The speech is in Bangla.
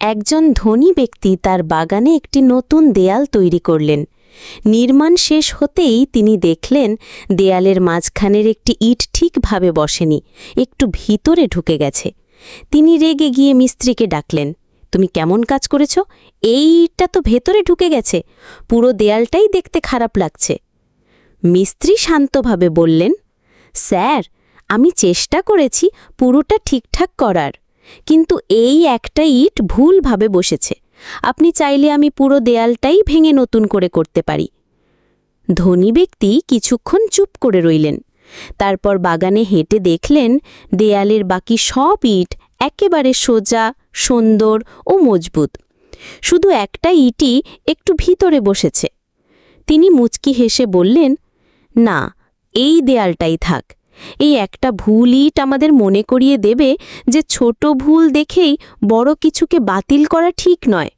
একজন ধনী ব্যক্তি তার বাগানে একটি নতুন দেয়াল তৈরি করলেন। নির্মাণ শেষ হতেই তিনি দেখলেন দেয়ালের মাঝখানের একটি ইট ঠিকভাবে বসেনি, একটু ভিতরে ঢুকে গেছে। তিনি রেগে গিয়ে মিস্ত্রিকে ডাকলেন, তুমি কেমন কাজ করেছ? এই ইটটা তো ভেতরে ঢুকে গেছে, পুরো দেয়ালটাই দেখতে খারাপ লাগছে। মিস্ত্রি শান্তভাবে বললেন, স্যার, আমি চেষ্টা করেছি পুরোটা ঠিকঠাক করার, কিন্তু এই একটা ইট ভুলভাবে বসেছে। আপনি চাইলে আমি পুরো দেয়ালটাই ভেঙে নতুন করে করতে পারি। ধনী ব্যক্তি কিছুক্ষণ চুপ করে রইলেন। তারপর বাগানে হেঁটে দেখলেন দেয়ালের বাকি সব ইট একেবারে সোজা, সুন্দর ও মজবুত। শুধু একটা ইটই একটু ভিতরে বসেছে। তিনি মুচকি হেসে বললেন, না, এই দেয়ালটাই থাক। এই একটা ভুল ইট আমাদের মনে করিয়ে দেবে যে ছোট ভুল দেখেই বড় কিছুকে বাতিল করা ঠিক নয়।